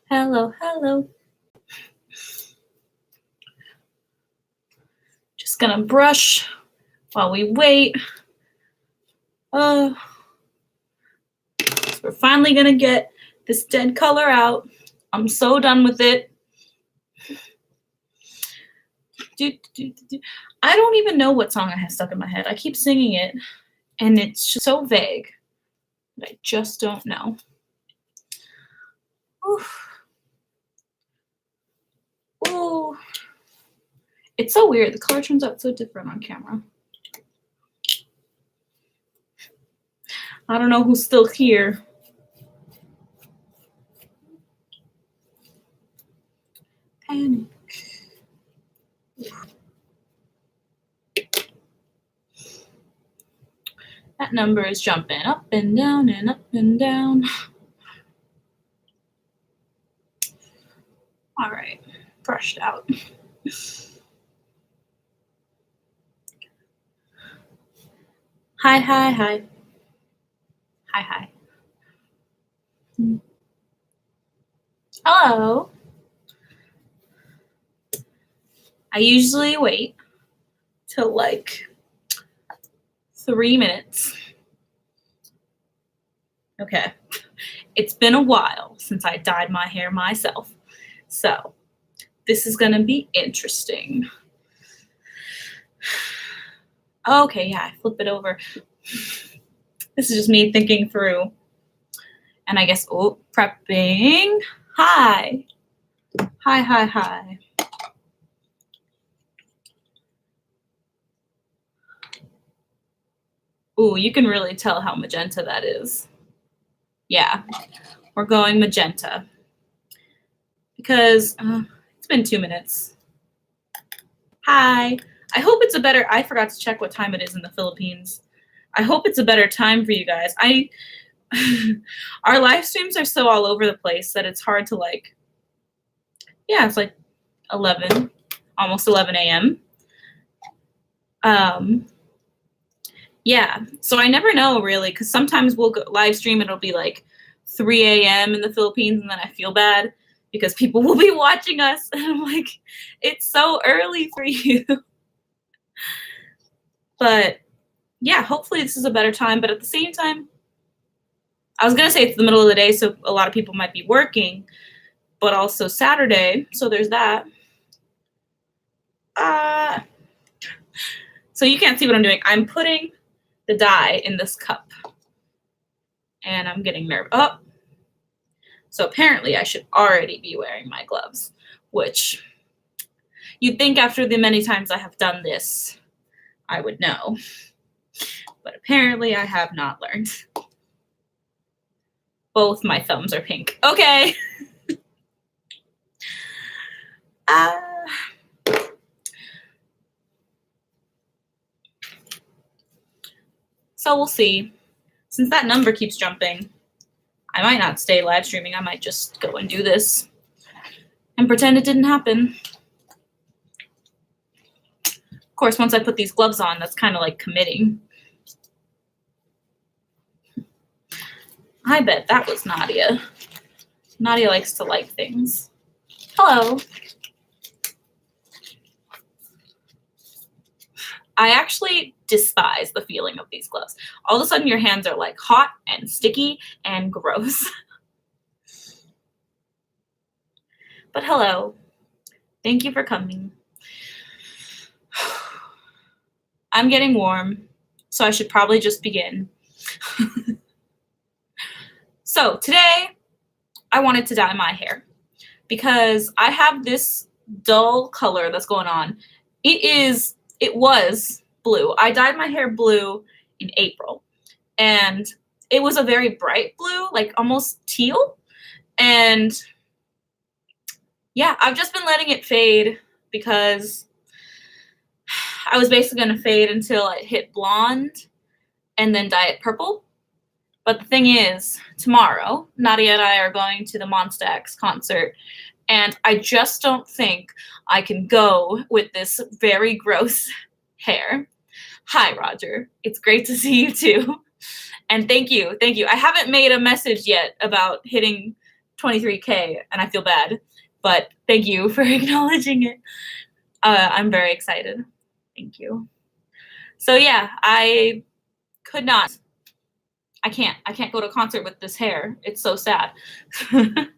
Hello, hello. Just gonna brush while we wait. So we're finally gonna get this dead color out. I'm so done with it. I don't even know what song I have stuck in my head. I keep singing it, and it's just so vague that I just don't know. Ooh. It's so weird. The color turns out so different on camera. I don't know who's still here. Panic. That number is jumping up and down and up and down. All right, brushed out. Hi, hi, hi. Hi, hi. Hello. I usually wait till like 3 minutes. Okay. It's been a while since I dyed my hair myself, so this is gonna be interesting. Okay, yeah, I flip it over. This is just me thinking through. And I guess, oh, prepping. Hi. Hi, hi, hi. Ooh, you can really tell how magenta that is. Yeah, we're going magenta. Because it's been 2 minutes. Hi. I hope it's a better, I forgot to check what time it is in the Philippines. I hope it's a better time for you guys. Our live streams are so all over the place that it's hard to like, yeah, it's like 11, almost 11 a.m. Yeah, so I never know really, because sometimes we'll go live stream, it'll be like 3 a.m. in the Philippines, and then I feel bad because people will be watching us, and I'm like, it's so early for you. But yeah, hopefully this is a better time, but at the same time, I was gonna say it's the middle of the day, so a lot of people might be working, but also Saturday, so there's that. So you can't see what I'm doing. I'm putting the dye in this cup, and I'm getting nervous. Oh, so apparently I should already be wearing my gloves, which you'd think after the many times I have done this, I would know. But apparently I have not learned. Both my thumbs are pink. Okay. So we'll see. Since that number keeps jumping, I might not stay live streaming. I might just go and do this and pretend it didn't happen. Of course, once I put these gloves on, that's kind of like committing. I bet that was Nadia. Nadia likes to like things. Hello. I actually despise the feeling of these gloves. All of a sudden your hands are like hot and sticky and gross. But hello. Thank you for coming. I'm getting warm, so I should probably just begin. So today I wanted to dye my hair because I have this dull color that's going on. It was blue. I dyed my hair blue in April, and it was a very bright blue, like almost teal. And yeah, I've just been letting it fade because I was basically going to fade until it hit blonde and then dye it purple. But the thing is, tomorrow, Nadia and I are going to the Monsta X concert, and I just don't think I can go with this very gross hair. Hi, Roger. It's great to see you too. And thank you. Thank you. I haven't made a message yet about hitting 23K, and I feel bad, but thank you for acknowledging it. I'm very excited. Thank you. So yeah, I can't go to a concert with this hair. It's so sad. And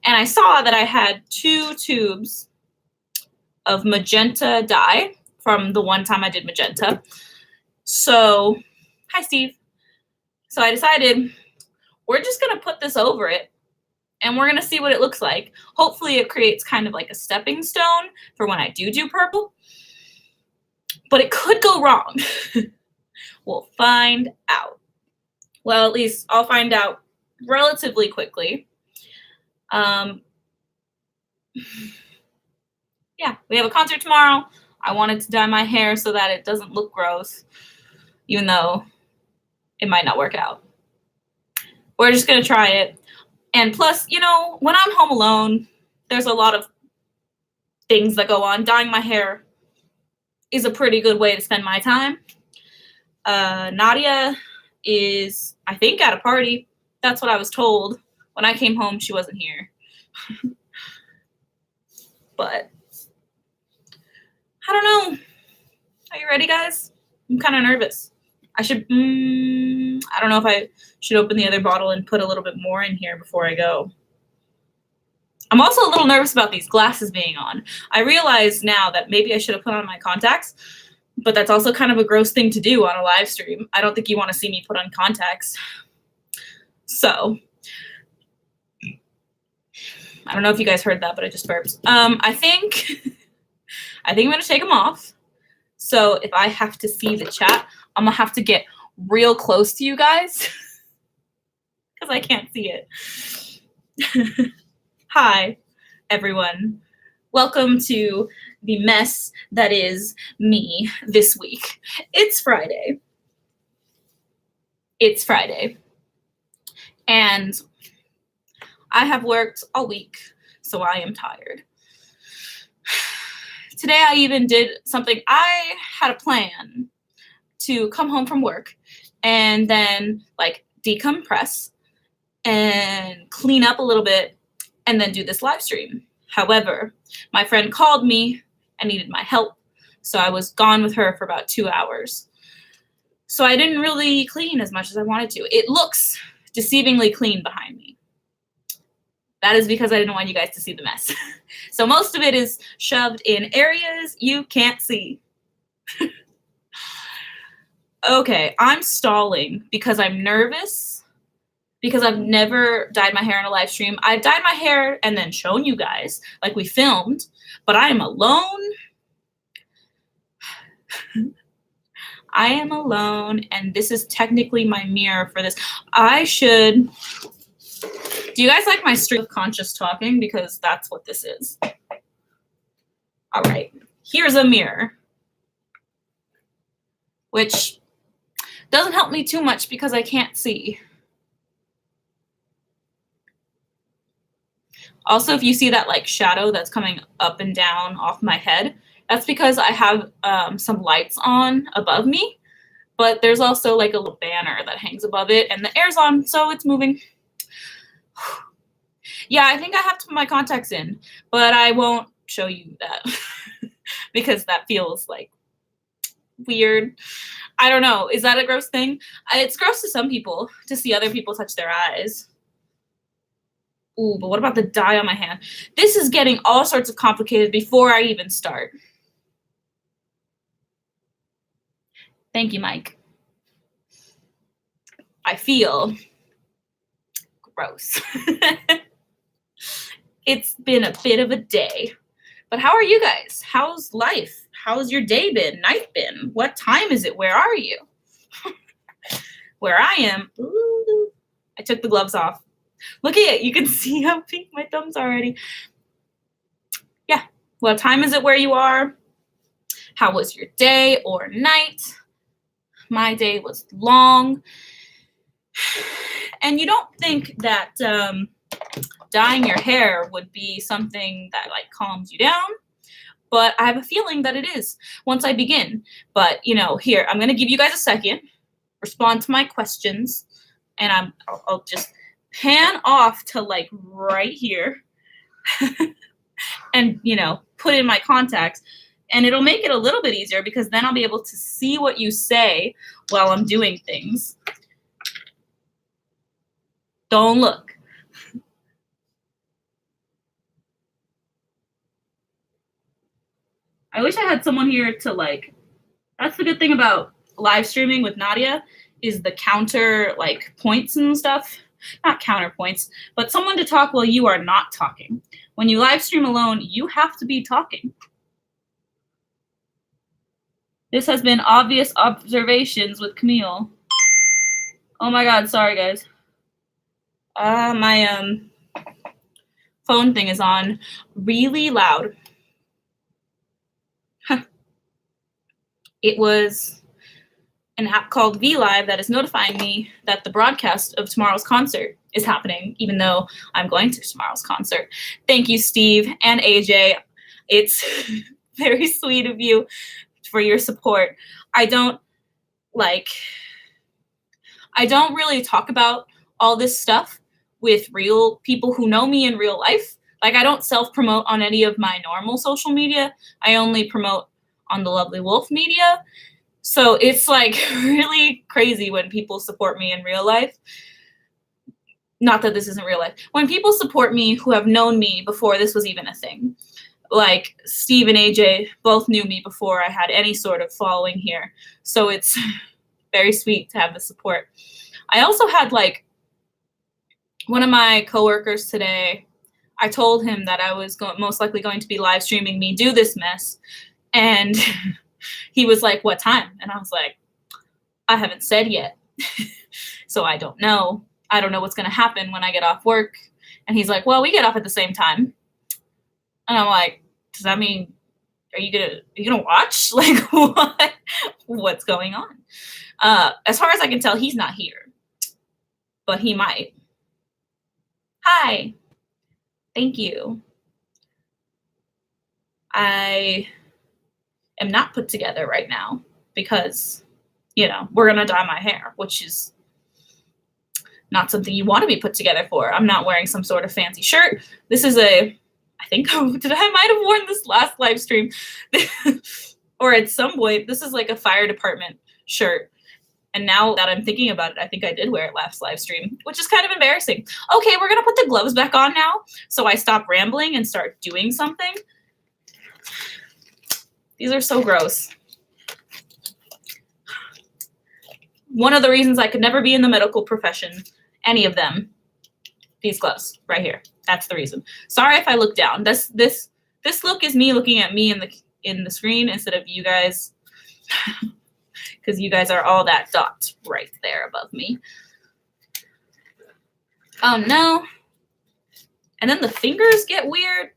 I saw that I had 2 tubes of magenta dye from the one time I did magenta. So, hi Steve. So I decided we're just gonna put this over it and we're gonna see what it looks like. Hopefully it creates kind of like a stepping stone for when I do purple, but it could go wrong. We'll find out. Well, at least I'll find out relatively quickly. Yeah, we have a concert tomorrow. I wanted to dye my hair so that it doesn't look gross, even though it might not work out. We're just gonna try it. And plus, you know, when I'm home alone, there's a lot of things that go on. Dyeing my hair is a pretty good way to spend my time. Nadia is, I think, at a party. That's what I was told. When I came home, she wasn't here. But I don't know. Are you ready, guys? I'm kind of nervous. I don't know if I should open the other bottle and put a little bit more in here before I go. I'm also a little nervous about these glasses being on. I realize now that maybe I should have put on my contacts, but that's also kind of a gross thing to do on a live stream. I don't think you want to see me put on contacts. So, I don't know if you guys heard that, but I just burped. I think I'm going to take them off. So if I have to see the chat, I'm going to have to get real close to you guys because I can't see it. Hi, everyone. Welcome to the mess that is me this week. It's Friday. It's Friday. And I have worked all week, so I am tired. Today I even did something. I had a plan to come home from work and then like decompress and clean up a little bit and then do this live stream. However, my friend called me and needed my help, so I was gone with her for about 2 hours. So I didn't really clean as much as I wanted to. It looks deceivingly clean behind me. That is because I didn't want you guys to see the mess. So most of it is shoved in areas you can't see. Okay, I'm stalling because I'm nervous, because I've never dyed my hair in a live stream. I've dyed my hair and then shown you guys, like we filmed, but I am alone. I am alone, and this is technically my mirror for this. Do you guys like my stream of conscious talking? Because that's what this is. All right, here's a mirror, which doesn't help me too much because I can't see. Also, if you see that like shadow that's coming up and down off my head, that's because I have some lights on above me, but there's also like a little banner that hangs above it and the air's on, so it's moving. Yeah, I think I have to put my contacts in, but I won't show you that because that feels like weird. I don't know. Is that a gross thing? It's gross to some people to see other people touch their eyes. Ooh, but what about the dye on my hand? This is getting all sorts of complicated before I even start. Thank you, Mike. I feel gross. It's been a bit of a day. But how are you guys? How's life? How's your day been? Night been? What time is it? Where are you? Where I am, ooh, I took the gloves off. Look at it. You can see how pink my thumbs are already. Yeah. What time is it where you are? How was your day or night? My day was long. And you don't think that dyeing your hair would be something that like calms you down, but I have a feeling that it is once I begin. But, here, I'm going to give you guys a second, respond to my questions, and I'll just pan off to like right here and, put in my contacts. And it'll make it a little bit easier because then I'll be able to see what you say while I'm doing things. Don't look. I wish I had someone here to like, that's the good thing about live streaming with Nadia is the counter like points and stuff. Not counterpoints, but someone to talk while you are not talking. When you live stream alone, you have to be talking. This has been obvious observations with Camille. Oh my God, sorry guys. My phone thing is on really loud. It was an app called VLive that is notifying me that the broadcast of tomorrow's concert is happening, even though I'm going to tomorrow's concert. Thank you, Steve and AJ. It's very sweet of you for your support. I don't really talk about all this stuff with real people who know me in real life. Like, I don't self-promote on any of my normal social media. I only promote on the Lovely Wolf media. So it's like really crazy when people support me in real life. Not that this isn't real life. When people support me who have known me before this was even a thing. Like Steve and AJ both knew me before I had any sort of following here. So it's very sweet to have the support. I also had like one of my coworkers today, I told him that I was most likely going to be live streaming me do this mess. And he was like, what time? And I was like, I haven't said yet. So I don't know. I don't know what's going to happen when I get off work. And he's like, well, we get off at the same time. And I'm like, does that mean, are you gonna watch? Like, what? What's going on? As far as I can tell, he's not here. But he might. Hi. Thank you. I am not put together right now because, we're going to dye my hair, which is not something you want to be put together for. I'm not wearing some sort of fancy shirt. This is I think, I might have worn this last live stream or at some point. This is like a fire department shirt. And now that I'm thinking about it, I think I did wear it last live stream, which is kind of embarrassing. Okay, we're going to put the gloves back on now so I stop rambling and start doing something. These are so gross. One of the reasons I could never be in the medical profession, any of them, these gloves right here. That's the reason. Sorry if I look down. This look is me looking at me in the screen instead of you guys, because you guys are all that dot right there above me. Oh no. And then the fingers get weird.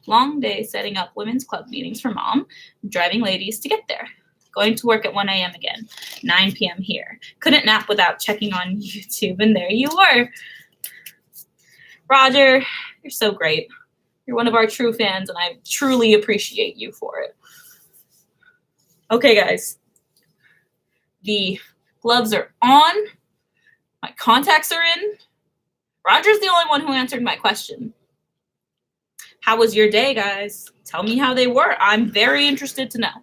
Long day setting up women's club meetings for mom, driving ladies to get there. Going to work at 1 a.m. again, 9 p.m. here. Couldn't nap without checking on YouTube, and there you were. Roger, you're so great. You're one of our true fans, and I truly appreciate you for it. Okay, guys. The gloves are on. My contacts are in. Roger's the only one who answered my question. How was your day, guys? Tell me how they were. I'm very interested to know.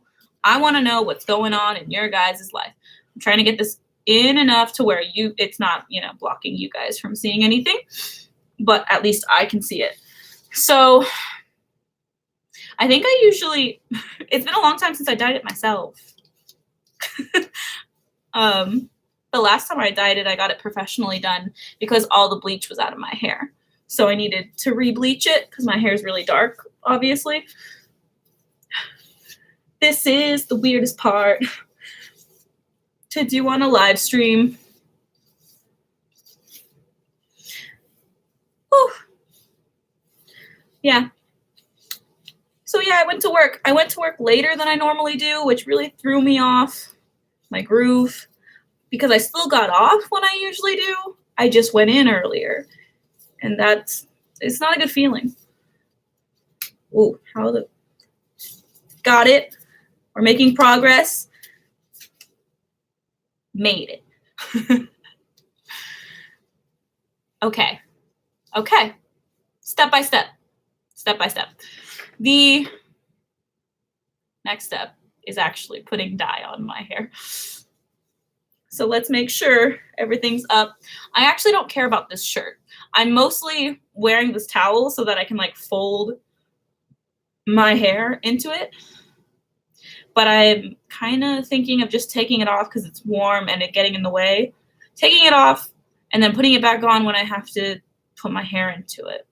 I want to know what's going on in your guys' life. I'm trying to get this in enough to where it's not, blocking you guys from seeing anything, but at least I can see it. So I think it's been a long time since I dyed it myself. The last time I dyed it, I got it professionally done because all the bleach was out of my hair. So I needed to re-bleach it because my hair is really dark, obviously. This is the weirdest part to do on a live stream. Whew. Yeah. So yeah, I went to work. I went to work later than I normally do, which really threw me off my groove because I still got off when I usually do. I just went in earlier. And it's not a good feeling. Ooh, got it. We're making progress. Made it. Okay. Okay. Step by step. Step by step. The next step is actually putting dye on my hair. So let's make sure everything's up. I actually don't care about this shirt. I'm mostly wearing this towel so that I can like fold my hair into it. But I'm kind of thinking of just taking it off because it's warm and it getting in the way. Taking it off and then putting it back on when I have to put my hair into it.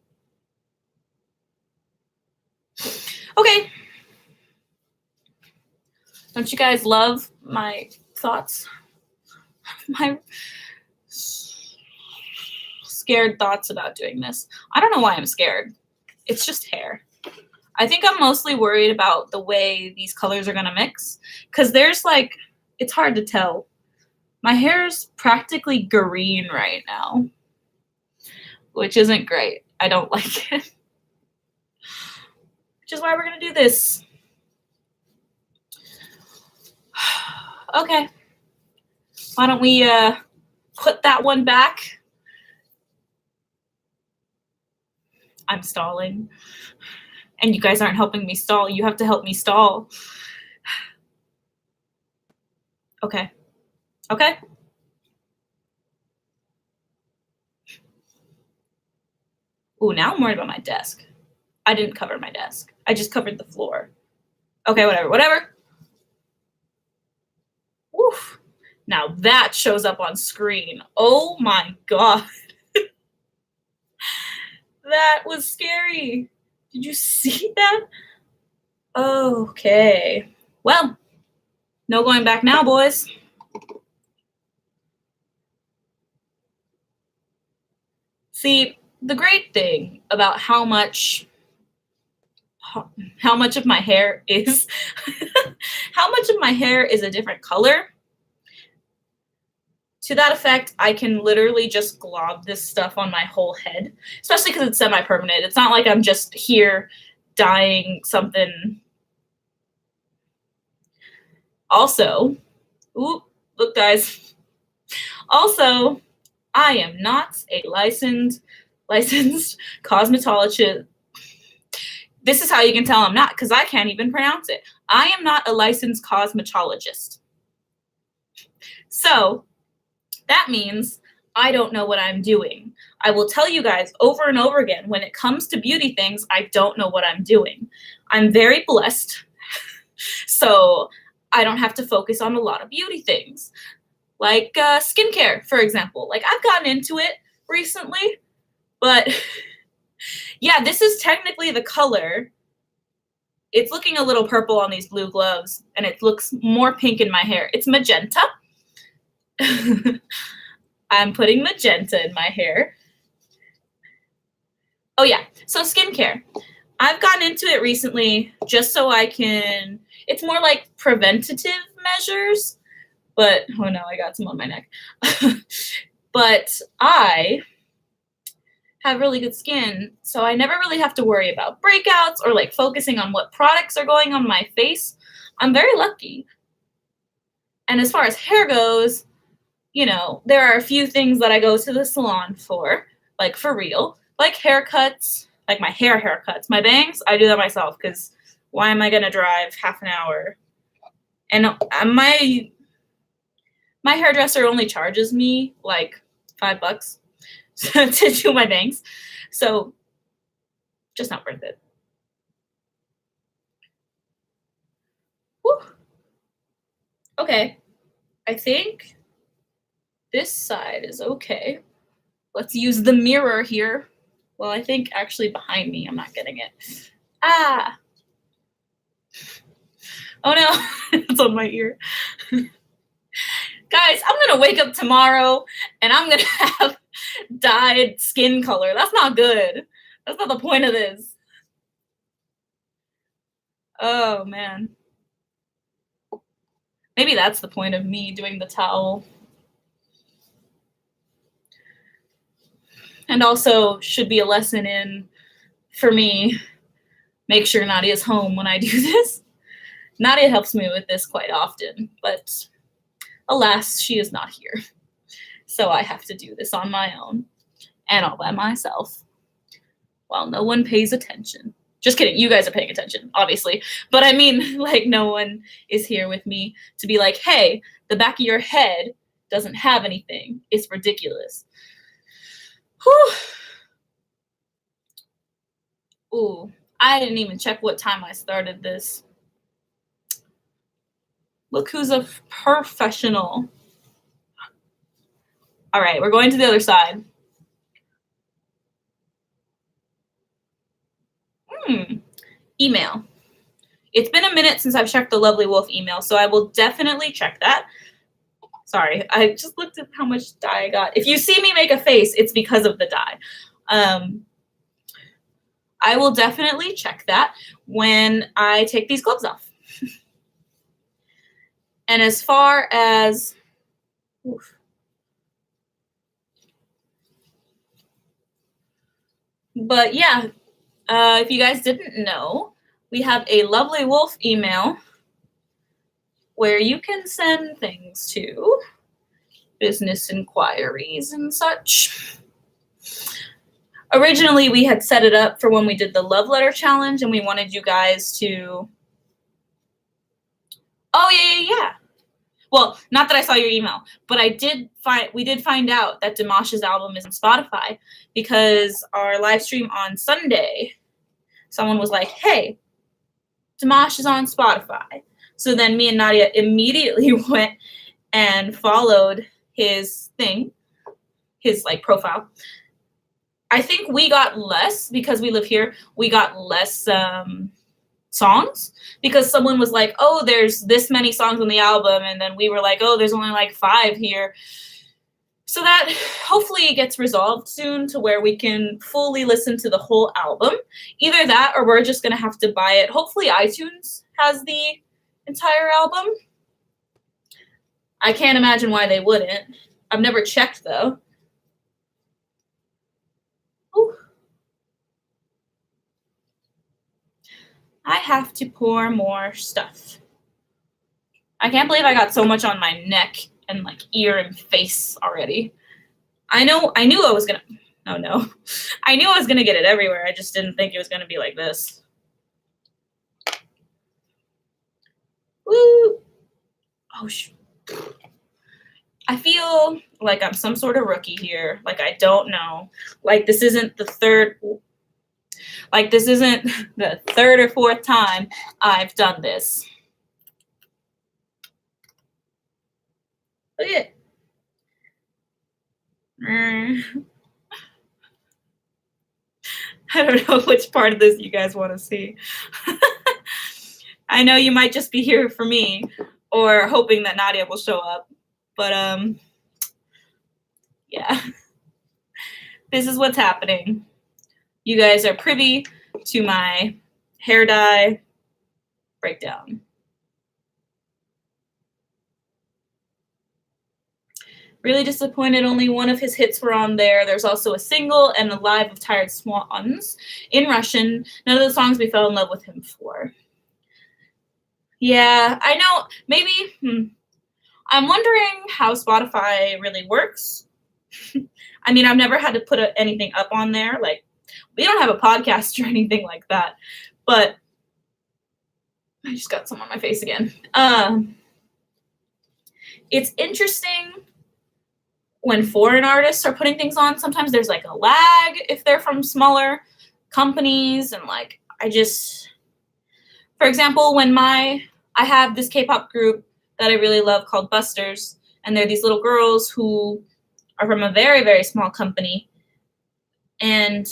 Okay. Don't you guys love my thoughts? My scared thoughts about doing this. I don't know why I'm scared. It's just hair. I think I'm mostly worried about the way these colors are going to mix because there's like, it's hard to tell. My hair's practically green right now, which isn't great. I don't like it. Which is why we're going to do this. Okay. Why don't we put that one back? I'm stalling. And you guys aren't helping me stall. You have to help me stall. Okay. Okay. Ooh, now I'm worried about my desk. I didn't cover my desk. I just covered the floor. Okay, whatever. Woof. Now that shows up on screen. Oh my God. That was scary. Did you see that? Okay. Well, no going back now, boys. See, the great thing about how much of my hair is how much of my hair is a different color. To that effect, I can literally just glob this stuff on my whole head, especially because it's semi-permanent. It's not like I'm just here dyeing something. Also, ooh, look guys. Also, I am not a licensed cosmetologist. This is how you can tell I'm not, because I can't even pronounce it. I am not a licensed cosmetologist. So that means I don't know what I'm doing. I will tell you guys over and over again, when it comes to beauty things, I don't know what I'm doing. I'm very blessed, so I don't have to focus on a lot of beauty things. Like skincare, for example. Like I've gotten into it recently, but yeah, this is technically the color. It's looking a little purple on these blue gloves, and it looks more pink in my hair. It's magenta. I'm putting magenta in my hair. Oh yeah, so skincare. I've gotten into it recently just so I can, it's more like preventative measures, but oh no, I got some on my neck. But I have really good skin, so I never really have to worry about breakouts or like focusing on what products are going on my face. I'm very lucky. And as far as hair goes, you know, there are a few things that I go to the salon for, like for real, like haircuts, like my haircuts. My bangs, I do that myself because why am I going to drive half an hour? And my hairdresser only charges me like $5 to do my bangs. So just not worth it. Whew. Okay, I think this side is okay. Let's use the mirror here. Well, I think actually behind me, I'm not getting it. Ah. Oh no, it's on my ear. Guys, I'm gonna wake up tomorrow and I'm gonna have dyed skin color. That's not good. That's not the point of this. Oh man. Maybe that's the point of me doing the towel. And also should be a lesson in, for me, make sure Nadia's home when I do this. Nadia helps me with this quite often, but alas, she is not here. So I have to do this on my own and all by myself while no one pays attention. Just kidding, you guys are paying attention, obviously. But I mean, like, no one is here with me to be like, hey, the back of your head doesn't have anything. It's ridiculous. Whew. Ooh, I didn't even check what time I started this. Look who's a professional. All right, we're going to the other side. Email. It's been a minute since I've checked the Lovely Wolf email, so I will definitely check that. Sorry, I just looked at how much dye I got. If you see me make a face, it's because of the dye. I will definitely check that when I take these gloves off. And as far as... Oof. But yeah, if you guys didn't know, we have a Lovely Wolf email where you can send things to, business inquiries and such. Originally, we had set it up for when we did the love letter challenge, and we wanted you guys to... Oh, yeah. Well, not that I saw your email, but we did find out that Dimash's album is on Spotify because our live stream on Sunday, someone was like, hey, Dimash is on Spotify. So then me and Nadia immediately went and followed his thing, his like profile. I think we got less because we live here. We got less songs because someone was like, oh, there's this many songs on the album. And then we were like, oh, there's only like 5 here. So that hopefully gets resolved soon to where we can fully listen to the whole album. Either that or we're just going to have to buy it. Hopefully iTunes has the entire album. I can't imagine why they wouldn't. I've never checked though. Ooh. I have to pour more stuff. I can't believe I got so much on my neck and like ear and face already. I knew I was gonna, oh no. I knew I was gonna get it everywhere. I just didn't think it was gonna be like this. Woo! Oh, I feel like I'm some sort of rookie here. Like I don't know. Like this isn't the third or 4th time I've done this. Look at it. I don't know which part of this you guys want to see. I know you might just be here for me or hoping that Nadia will show up. But, yeah. This is what's happening. You guys are privy to my hair dye breakdown. Really disappointed only one of his hits were on there. There's also a single and the live of Tired Swans in Russian. None of the songs we fell in love with him for. Yeah, I know. Maybe, I'm wondering how Spotify really works. I mean, I've never had to put anything up on there. Like, we don't have a podcast or anything like that. But I just got some on my face again. It's interesting when foreign artists are putting things on. Sometimes there's like a lag if they're from smaller companies. And like, for example, when I have this K-pop group that I really love called Busters, and they're these little girls who are from a very, very small company. And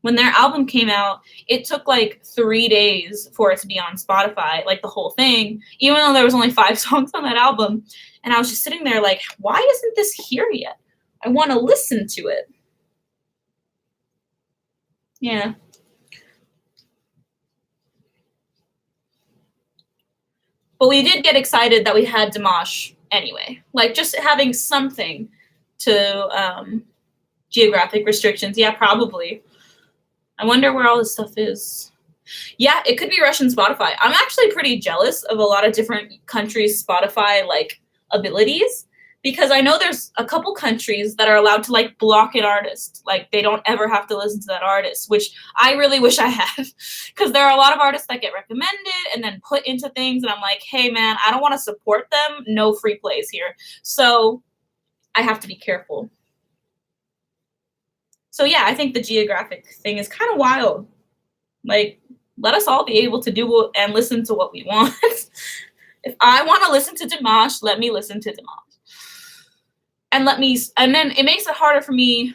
when their album came out, it took like 3 days for it to be on Spotify, like the whole thing, even though there was only 5 songs on that album. And I was just sitting there like, why isn't this here yet? I want to listen to it. Yeah. But we did get excited that we had Dimash anyway. Like, just having something to geographic restrictions. Yeah, probably. I wonder where all this stuff is. Yeah, it could be Russian Spotify. I'm actually pretty jealous of a lot of different countries' Spotify like abilities because I know there's a couple countries that are allowed to like block an artist. Like they don't ever have to listen to that artist, which I really wish I had because there are a lot of artists that get recommended and then put into things and I'm like, "Hey man, I don't want to support them. No free plays here." So, I have to be careful. So yeah, I think the geographic thing is kind of wild. Like, let us all be able to do and listen to what we want. If I want to listen to Dimash, let me listen to Dimash. And then it makes it harder for me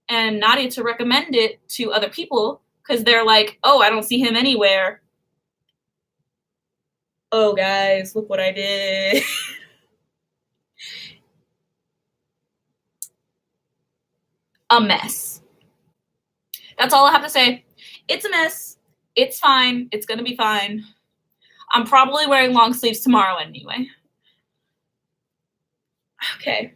and Nadia to recommend it to other people because they're like, oh, I don't see him anywhere. Oh, guys, look what I did. A mess. That's all I have to say. It's a mess. It's fine. It's going to be fine. I'm probably wearing long sleeves tomorrow anyway. Okay.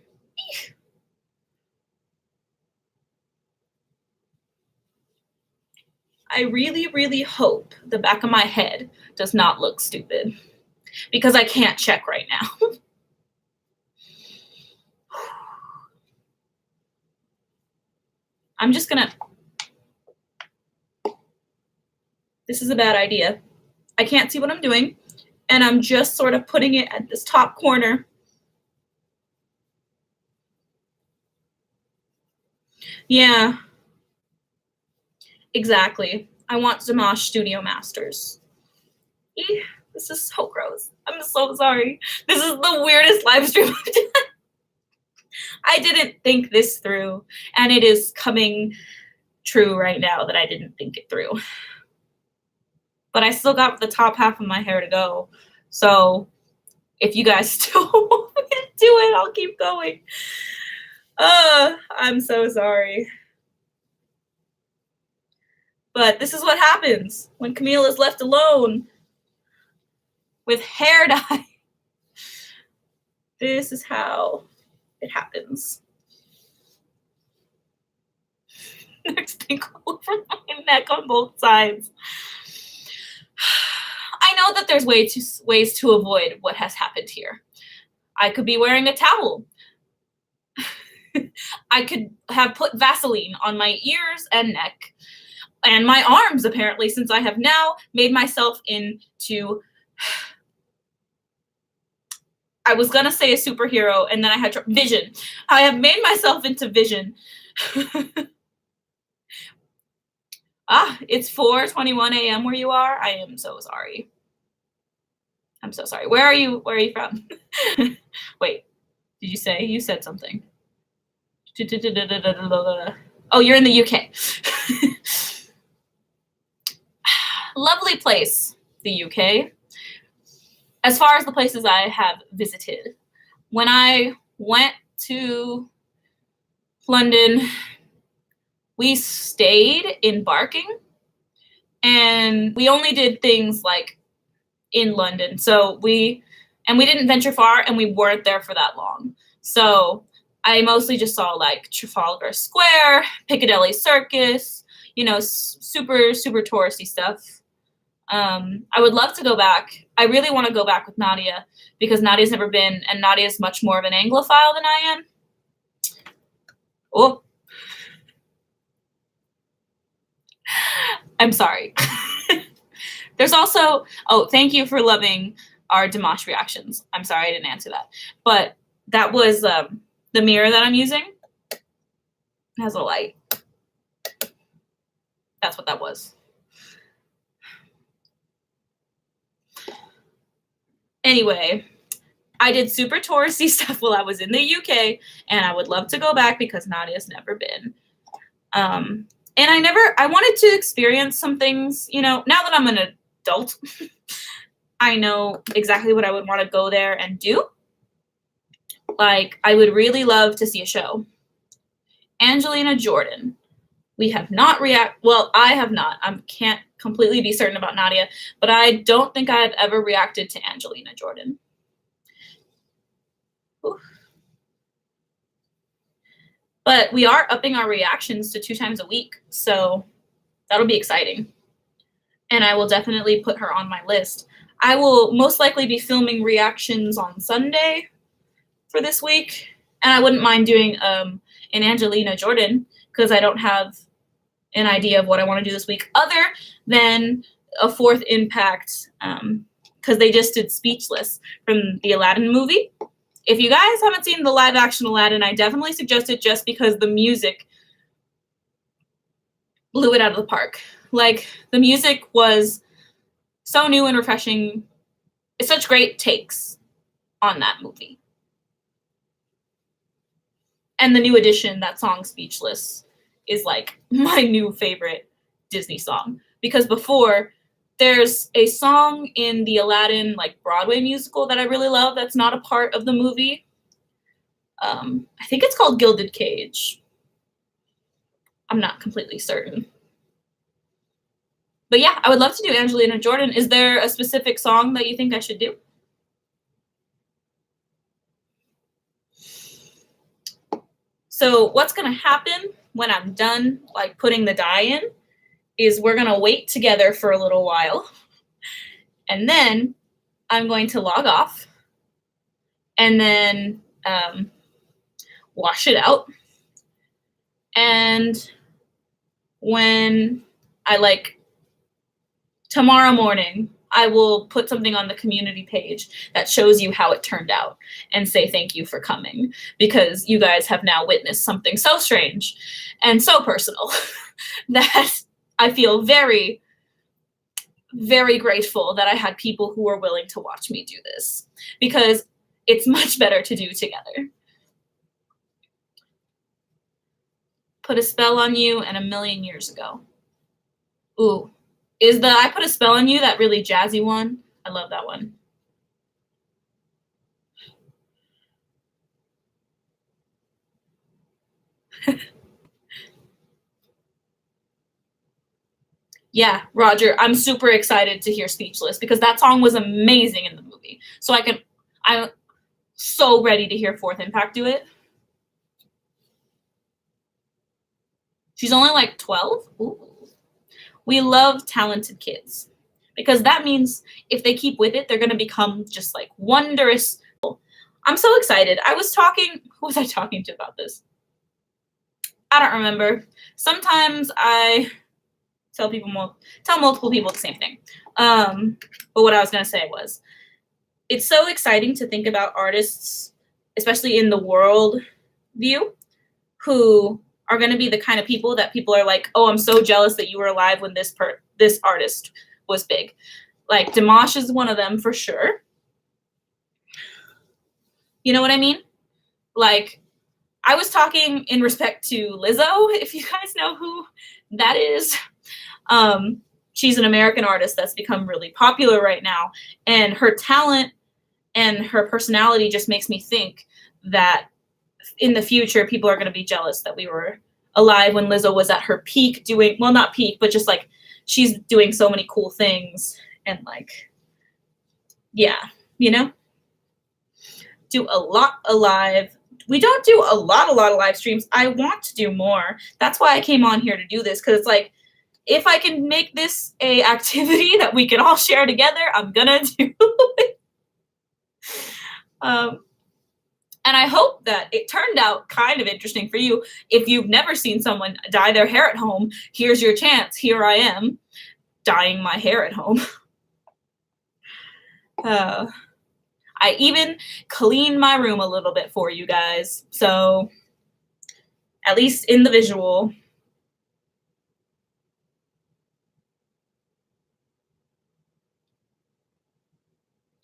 I really, really hope the back of my head does not look stupid because I can't check right now. I'm just gonna, this is a bad idea. I can't see what I'm doing, and I'm just sort of putting it at this top corner. Yeah, exactly. I want Dimash Studio Masters. This is so gross. I'm so sorry. This is the weirdest live stream I've done. I didn't think this through, and it is coming true right now that I didn't think it through. But I still got the top half of my hair to go. So if you guys still want me to do it, I'll keep going. I'm so sorry. But this is what happens when Camille is left alone with hair dye. This is how it happens. There's pink all over my neck on both sides. I know that there's ways to avoid what has happened here. I could be wearing a towel. I could have put Vaseline on my ears and neck and my arms, apparently, since I have now made myself into, I was gonna say a superhero, and then I had Vision. I have made myself into Vision. It's 4:21 a.m. where you are. I am so sorry. I'm so sorry. Where are you? Where are you from? Wait, did you say? You said something. Oh, you're in the UK. Lovely place, the UK. As far as the places I have visited, when I went to London, we stayed in Barking, and we only did things like in London. So we didn't venture far, and we weren't there for that long. So I mostly just saw like Trafalgar Square, Piccadilly Circus, super, super touristy stuff. I would love to go back. I really want to go back with Nadia because Nadia's never been, and Nadia is much more of an Anglophile than I am. Oh, I'm sorry. There's also, thank you for loving our Dimash reactions. I'm sorry I didn't answer that. But that was the mirror that I'm using. It has a light. That's what that was. Anyway, I did super touristy stuff while I was in the UK, and I would love to go back because Nadia's never been. And I wanted to experience some things, now that I'm an adult, I know exactly what I would want to go there and do. Like, I would really love to see a show. Angelina Jordan. We have not well, I have not. I can't completely be certain about Nadia, but I don't think I've ever reacted to Angelina Jordan. Ooh. But we are upping our reactions to 2 times a week, so that'll be exciting. and I will definitely put her on my list. I will most likely be filming reactions on Sunday for this week, and I wouldn't mind doing an Angelina Jordan because I don't have an idea of what I want to do this week other than a Fourth Impact because they just did Speechless from the Aladdin movie. If you guys haven't seen the live action Aladdin, I definitely suggest it just because the music blew it out of the park. Like, the music was so new and refreshing. It's such great takes on that movie. And the new edition, that song Speechless, is like my new favorite Disney song. Because before, there's a song in the Aladdin like Broadway musical that I really love that's not a part of the movie. I think it's called Gilded Cage. I'm not completely certain. But yeah, I would love to do Angelina Jordan. Is there a specific song that you think I should do? So what's gonna happen when I'm done like putting the dye in is we're gonna wait together for a little while. And then I'm going to log off and then wash it out. And when I like tomorrow morning, I will put something on the community page that shows you how it turned out and say thank you for coming because you guys have now witnessed something so strange and so personal that I feel very, very grateful that I had people who were willing to watch me do this because it's much better to do together. Put a spell on you and a million years ago. Ooh. Is the I Put a Spell on You that really jazzy one? I love that one. Yeah, Roger, I'm super excited to hear Speechless because that song was amazing in the movie. So I'm so ready to hear Fourth Impact do it. She's only like 12? Ooh. We love talented kids because that means if they keep with it, they're going to become just like wondrous. I'm so excited. Who was I talking to about this? I don't remember. Sometimes I tell multiple people the same thing. But what I was going to say was, it's so exciting to think about artists, especially in the world view, who are going to be the kind of people that people are like, oh, I'm so jealous that you were alive when this artist was big. Like Dimash is one of them for sure. You know what I mean? Like, I was talking in respect to Lizzo, if you guys know who that is. She's an American artist that's become really popular right now, and her talent and her personality just makes me think that in the future, people are going to be jealous that we were alive when Lizzo was at her peak doing, well, not peak, but just like she's doing so many cool things and like, yeah, you know, do a lot alive. We don't do a lot of live streams. I want to do more. That's why I came on here to do this because it's like, if I can make this a activity that we can all share together, I'm gonna do it. And I hope that it turned out kind of interesting for you. If you've never seen someone dye their hair at home, here's your chance. Here I am, dyeing my hair at home. I even cleaned my room a little bit for you guys. So at least in the visual.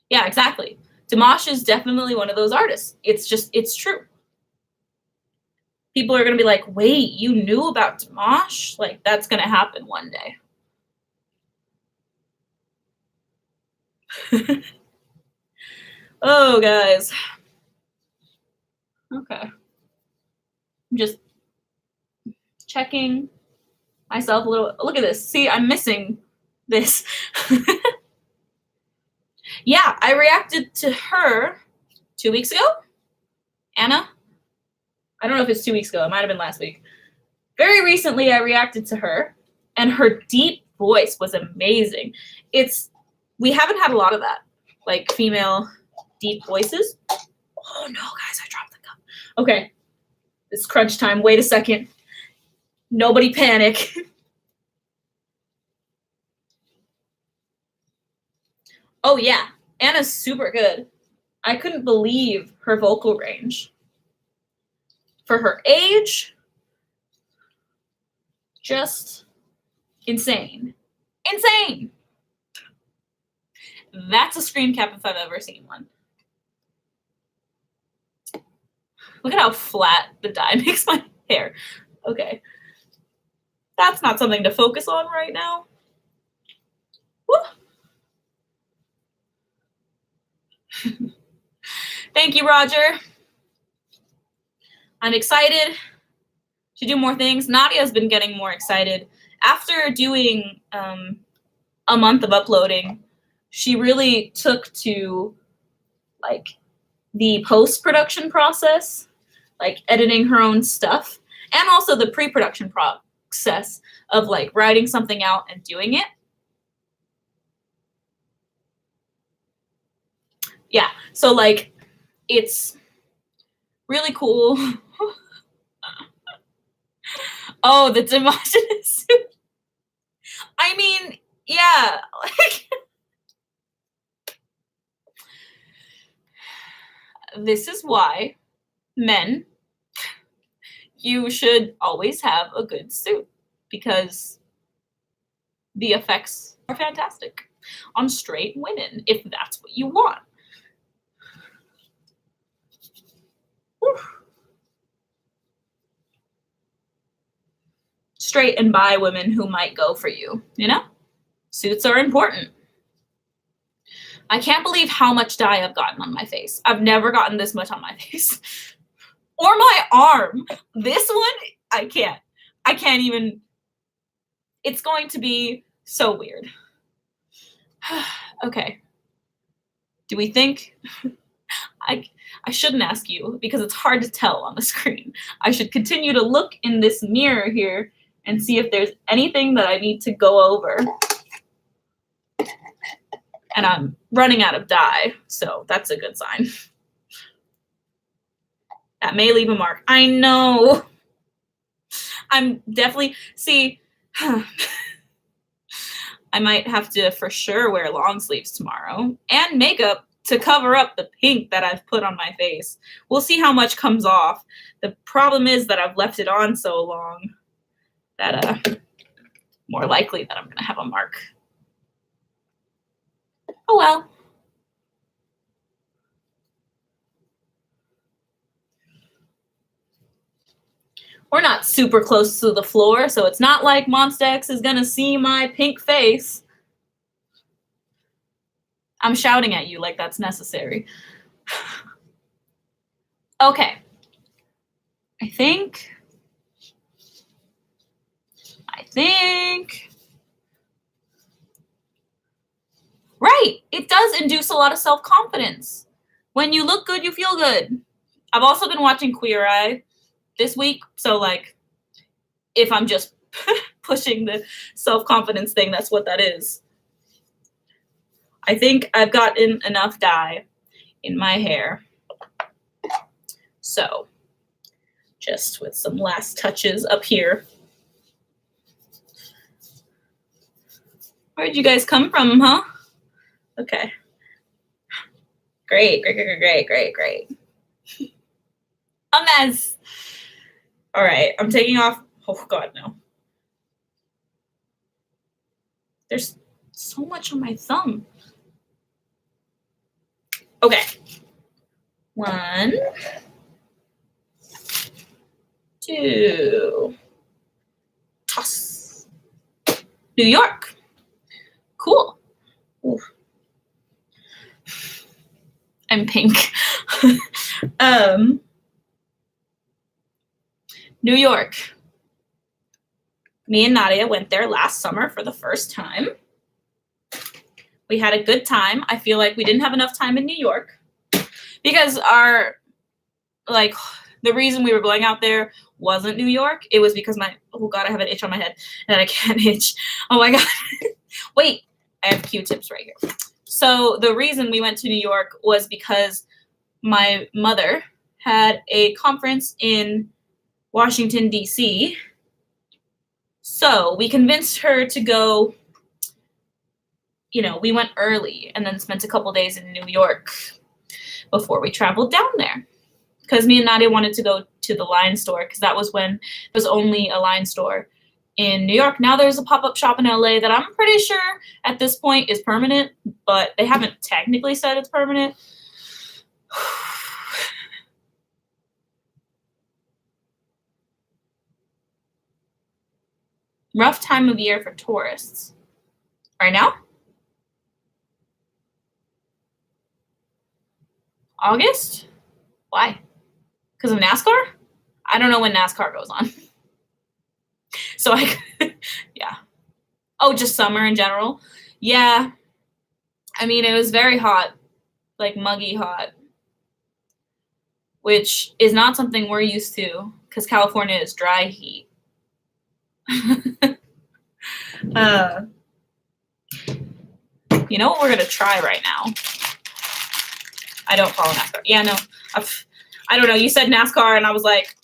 Yeah, exactly. Dimash is definitely one of those artists. It's true. People are going to be like, wait, you knew about Dimash? Like, that's going to happen one day. Oh, guys. Okay. I'm just checking myself a little. Look at this. See, I'm missing this. Yeah, I reacted to her 2 weeks ago. Anna. I don't know if it's 2 weeks ago. It might have been last week. Very recently, I reacted to her, and her deep voice was amazing. We haven't had a lot of that, like female deep voices. Oh no, guys, I dropped the cup. Okay, it's crunch time. Wait a second. Nobody panic. Oh yeah, Anna's super good. I couldn't believe her vocal range. For her age, just insane. Insane! That's a screen cap if I've ever seen one. Look at how flat the dye makes my hair. Okay. That's not something to focus on right now. Woo. Thank you, Roger. I'm excited to do more things. Nadia's been getting more excited. After doing a month of uploading, she really took to like the post-production process, like editing her own stuff, and also the pre-production process of like writing something out and doing it. Yeah, so like it's really cool. Oh, the Diogenes suit. I mean, yeah, like this is why men, you should always have a good suit because the effects are fantastic on straight women if that's what you want. Whew. Straight and bi women who might go for you, you know? Suits are important. I can't believe how much dye I've gotten on my face. I've never gotten this much on my face. Or my arm. This one, I can't even. It's going to be so weird. Okay. Do we think? I shouldn't ask you because it's hard to tell on the screen. I should continue to look in this mirror here and see if there's anything that I need to go over. And I'm running out of dye, so that's a good sign. That may leave a mark. I know. I'm definitely, see, I might have to for sure wear long sleeves tomorrow and makeup to cover up the pink that I've put on my face. We'll see how much comes off. The problem is that I've left it on so long that more likely that I'm gonna have a mark. Oh well. We're not super close to the floor, so it's not like Monsta X is gonna see my pink face. I'm shouting at you like that's necessary. Okay. I think. Right. It does induce a lot of self-confidence. When you look good, you feel good. I've also been watching Queer Eye this week, so like if I'm just pushing the self-confidence thing, that's what that is. I think I've gotten enough dye in my hair. So just with some last touches up here. Where'd you guys come from, huh? Okay. Great. A mess. All right, I'm taking off. Oh God, no. There's so much on my thumb. Okay. 1, 2. Toss. New York. Cool. Ooh. I'm pink. New York. Me and Nadia went there last summer for the first time. We had a good time. I feel like we didn't have enough time in New York because the reason we were going out there wasn't New York, it was because oh God, I have an itch on my head and I can't itch. Oh my God. Wait, I have Q-tips right here. So the reason we went to New York was because my mother had a conference in Washington, D.C. So we convinced her to go, we went early and then spent a couple days in New York before we traveled down there. Because me and Nadia wanted to go to the Line store because that was when there was only a Line store in New York. Now there's a pop-up shop in LA that I'm pretty sure at this point is permanent, but they haven't technically said it's permanent. Rough time of year for tourists. Right now? August? Why? Because of NASCAR? I don't know when NASCAR goes on. So yeah. Oh, just summer in general? Yeah. I mean, it was very hot, like muggy hot, which is not something we're used to because California is dry heat. You know what we're going to try right now? I don't follow NASCAR. Yeah, no. I don't know. You said NASCAR, and I was like,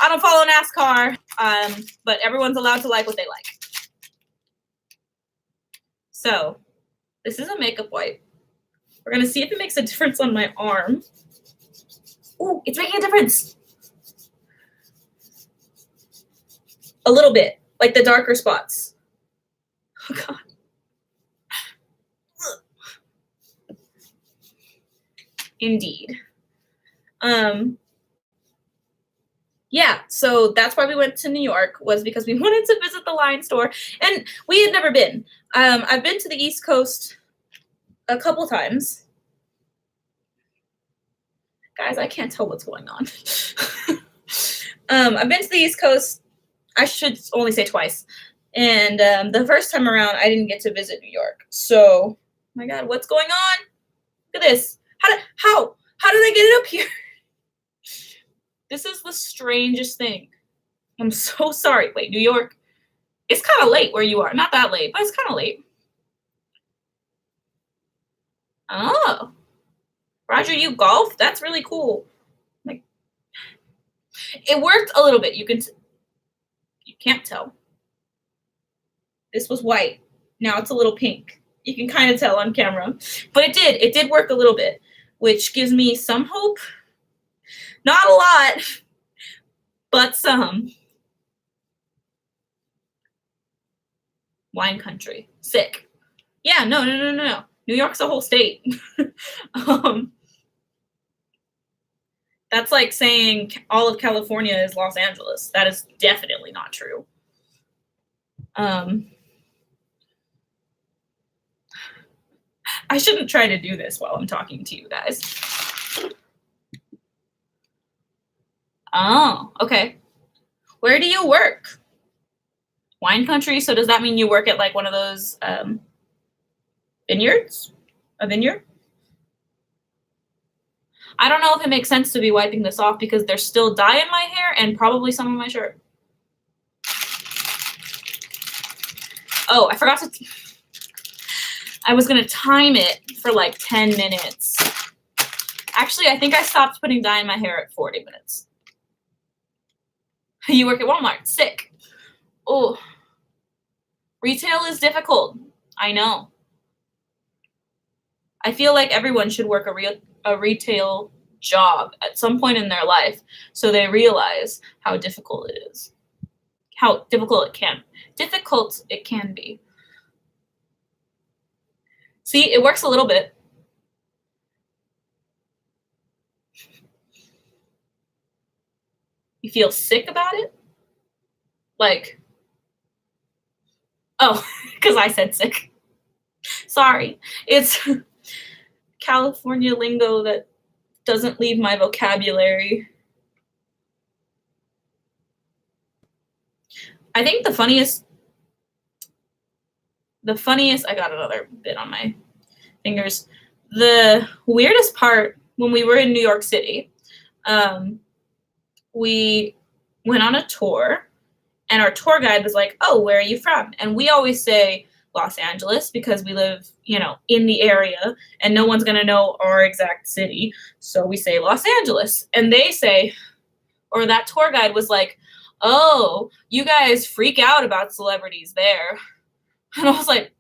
I don't follow NASCAR, but everyone's allowed to like what they like. So this is a makeup wipe. We're going to see if it makes a difference on my arm. Ooh, it's making a difference. A little bit, like the darker spots. Oh, God. Indeed. Yeah, so that's why we went to New York, was because we wanted to visit the Line store, and we had never been. I've been to the East Coast a couple times. Guys, I can't tell what's going on. I've been to the East Coast, I should only say twice, and the first time around, I didn't get to visit New York. So, oh my God, what's going on? Look at this. How did I get it up here? This is the strangest thing. I'm so sorry. Wait, New York? It's kind of late where you are. Not that late, but it's kind of late. Oh. Roger, you golf? That's really cool. Like, it worked a little bit. You can't tell. This was white. Now it's a little pink. You can kind of tell on camera. But it did work a little bit, which gives me some hope. Not a lot, but some. Wine country. Sick. Yeah, no. New York's a whole state. That's like saying all of California is Los Angeles. That is definitely not true. I shouldn't try to do this while I'm talking to you guys. Oh, okay. Where do you work? Wine country? So does that mean you work at like one of those vineyards? A vineyard? I don't know if it makes sense to be wiping this off because there's still dye in my hair and probably some in my shirt. Oh, I forgot to... I was going to time it for like 10 minutes. Actually, I think I stopped putting dye in my hair at 40 minutes. You work at Walmart. Sick. Oh. Retail is difficult. I know. I feel like everyone should work a retail job at some point in their life so they realize how difficult it is. How difficult it can be. See, it works a little bit. You feel sick about it? Like, oh, because I said sick. Sorry. It's California lingo that doesn't leave my vocabulary. I think the funniest, I got another bit on my fingers. The weirdest part when we were in New York City, we went on a tour, and our tour guide was like, "Oh, where are you from?" And we always say Los Angeles because we live, in the area, and no one's going to know our exact city. So we say Los Angeles. And they say, or that tour guide was like, "Oh, you guys freak out about celebrities there." And I was like,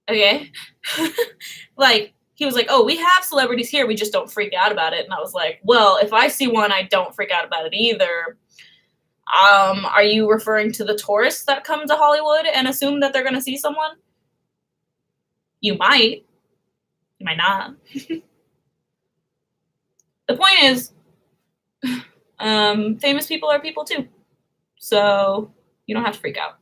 "Okay." Like, he was like, "Oh, we have celebrities here, we just don't freak out about it." And I was like, "Well, if I see one, I don't freak out about it either." Are you referring to the tourists that come to Hollywood and assume that they're going to see someone? You might. You might not. The point is, famous people are people too. So you don't have to freak out.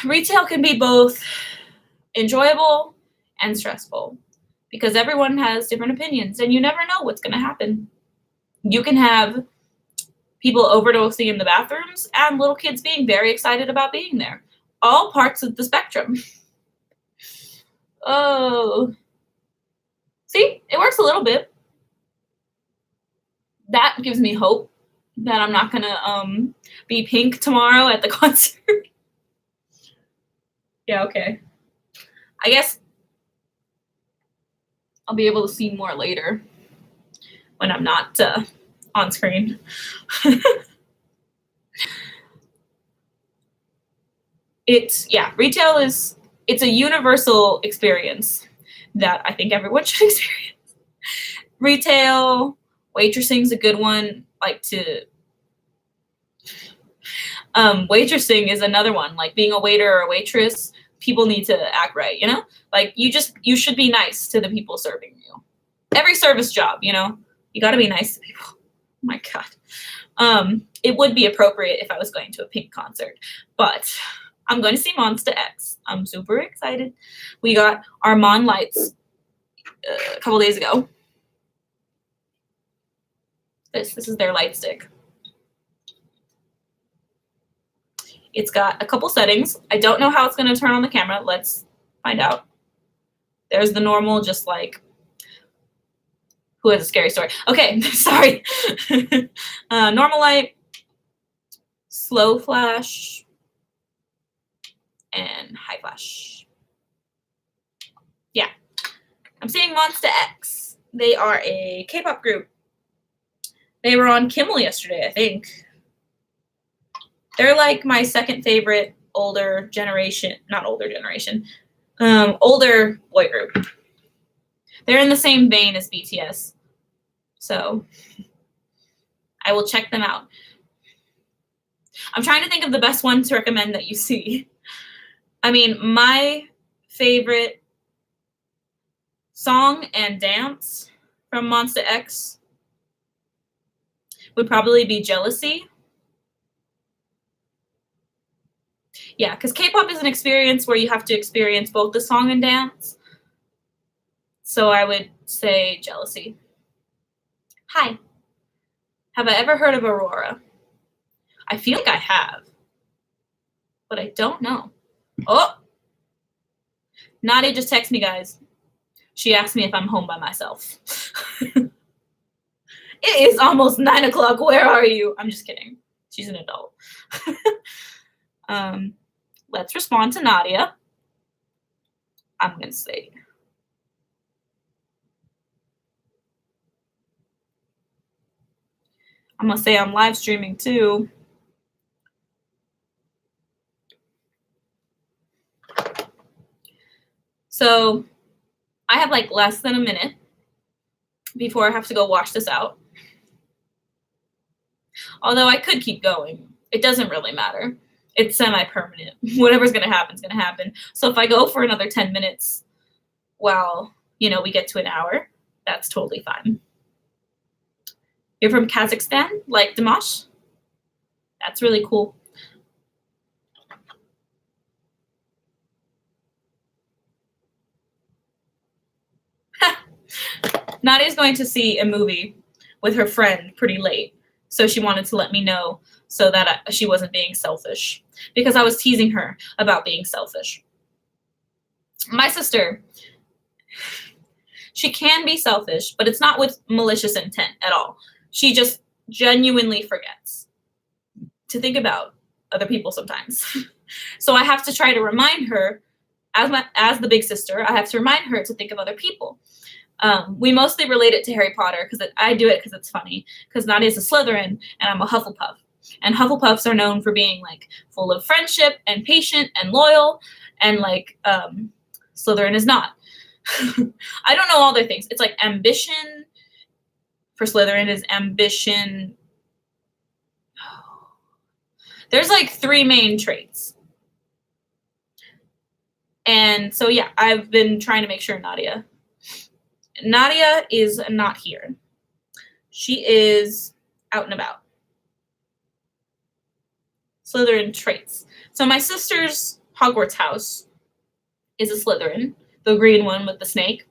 Retail can be both enjoyable and stressful because everyone has different opinions and you never know what's going to happen. You can have people overdosing in the bathrooms and little kids being very excited about being there. All parts of the spectrum. Oh. See, it works a little bit. That gives me hope that I'm not going to be pink tomorrow at the concert. Yeah, okay. I guess I'll be able to see more later when I'm not on screen. Retail it's a universal experience that I think everyone should experience. Retail, waitressing's a good one. Waitressing is another one. Like being a waiter or a waitress, people need to act right, Like you should be nice to the people serving you. Every service job, you got to be nice to people. Oh my God. It would be appropriate if I was going to a Pink concert, but I'm going to see Monsta X. I'm super excited. We got Armand lights a couple days ago. This is their light stick. It's got a couple settings. I don't know how it's going to turn on the camera. Let's find out. There's the normal, just like, who has a scary story? Okay, sorry. Normal light, slow flash, and high flash. Yeah. I'm seeing Monsta X. They are a K-pop group. They were on Kimmel yesterday, I think. They're like my second favorite older boy group. They're in the same vein as BTS. So I will check them out. I'm trying to think of the best one to recommend that you see. I mean, my favorite song and dance from Monsta X would probably be Jealousy. Yeah, because K-pop is an experience where you have to experience both the song and dance. So I would say Jealousy. Hi. Have I ever heard of Aurora? I feel like I have, but I don't know. Oh! Nadia just texted me, guys. She asked me if I'm home by myself. It is almost 9 o'clock. Where are you? I'm just kidding. She's an adult. Let's respond to Nadia. I'm going to say, I'm going to say I'm live streaming too. So I have like less than a minute before I have to go wash this out. Although I could keep going. It doesn't really matter. It's semi-permanent. Whatever's going to happen is going to happen. So if I go for another 10 minutes while, we get to an hour, that's totally fine. You're from Kazakhstan, like Dimash? That's really cool. Nadia's going to see a movie with her friend pretty late. So she wanted to let me know so that she wasn't being selfish, because I was teasing her about being selfish. My sister, she can be selfish, but it's not with malicious intent at all. She just genuinely forgets to think about other people sometimes. So I have to try to remind her, as the big sister, I have to remind her to think of other people. We mostly relate it to Harry Potter because I do it because it's funny. Because Nadia's a Slytherin and I'm a Hufflepuff, and Hufflepuffs are known for being like full of friendship and patient and loyal, and like Slytherin is not. I don't know all their things. It's like ambition for Slytherin is ambition. There's like 3 main traits. And so, yeah, I've been trying to make sure Nadia is not here. She is out and about. Slytherin traits. So my sister's Hogwarts house is a Slytherin, the green one with the snake.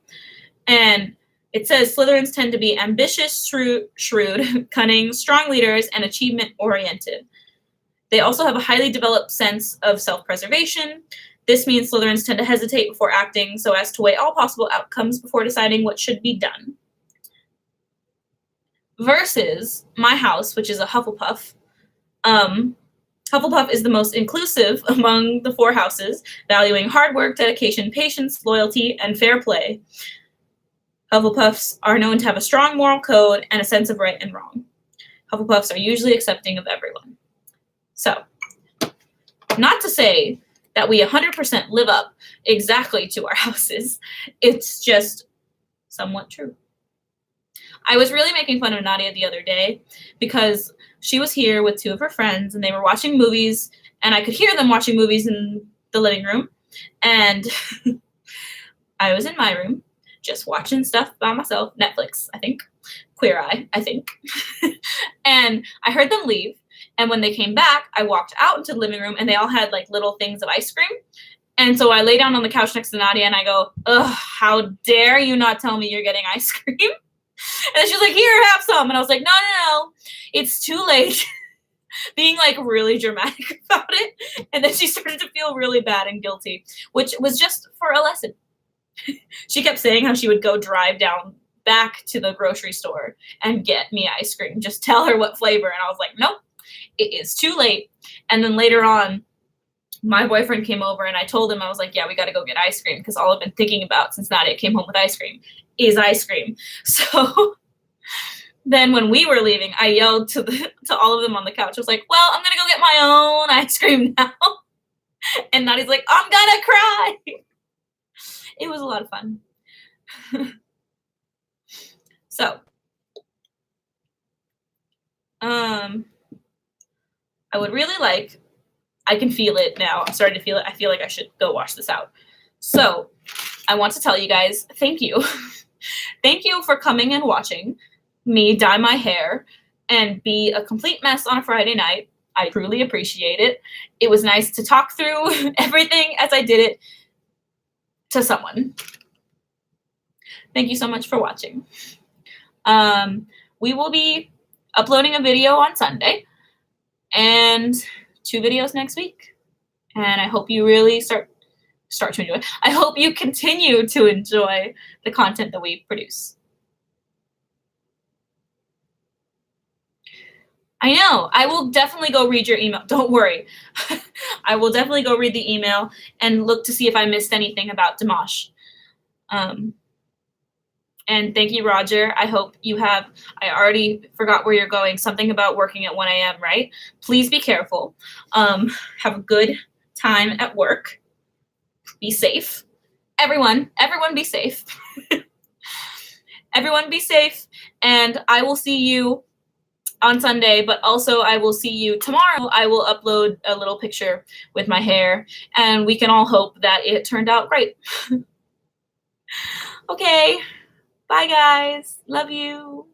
And it says Slytherins tend to be ambitious, shrewd, cunning, strong leaders, and achievement-oriented. They also have a highly developed sense of self-preservation. This means Slytherins tend to hesitate before acting so as to weigh all possible outcomes before deciding what should be done. Versus my house, which is a Hufflepuff. Hufflepuff is the most inclusive among the 4 houses, valuing hard work, dedication, patience, loyalty, and fair play. Hufflepuffs are known to have a strong moral code and a sense of right and wrong. Hufflepuffs are usually accepting of everyone. So, not to say that we 100% live up exactly to our houses. It's just somewhat true. I was really making fun of Nadia the other day because she was here with 2 of her friends and they were watching movies, and I could hear them watching movies in the living room. And I was in my room just watching stuff by myself. Netflix, I think. Queer Eye, I think. And I heard them leave. And when they came back, I walked out into the living room and they all had like little things of ice cream. And so I lay down on the couch next to Nadia and I go, ugh, how dare you not tell me you're getting ice cream? And she's like, here, have some. And I was like, no, it's too late. Being like really dramatic about it. And then she started to feel really bad and guilty, which was just for a lesson. She kept saying how she would go drive down back to the grocery store and get me ice cream. Just tell her what flavor. And I was like, nope. It is too late. And then later on, my boyfriend came over and I told him, I was like, yeah, we got to go get ice cream because all I've been thinking about since Nadia came home with ice cream is ice cream. So then when we were leaving, I yelled to all of them on the couch. I was like, well, I'm going to go get my own ice cream now. And Nadia's like, I'm going to cry. It was a lot of fun. So, I would really like, I can feel it now. I'm starting to feel it. I feel like I should go wash this out. So I want to tell you guys, thank you. Thank you for coming and watching me dye my hair and be a complete mess on a Friday night. I truly appreciate it. It was nice to talk through everything as I did it to someone. Thank you so much for watching. We will be uploading a video on Sunday and 2 videos next week. And I hope you really start to enjoy. I hope you continue to enjoy the content that we produce. I know. I will definitely go read your email. Don't worry. I will definitely go read the email and look to see if I missed anything about Dimash. And thank you, Roger. I hope you have, I already forgot where you're going, something about working at 1 a.m., right? Please be careful. Have a good time at work. Be safe. Everyone be safe. Everyone be safe. And I will see you on Sunday, but also I will see you tomorrow. I will upload a little picture with my hair, and we can all hope that it turned out great. Okay. Bye, guys. Love you.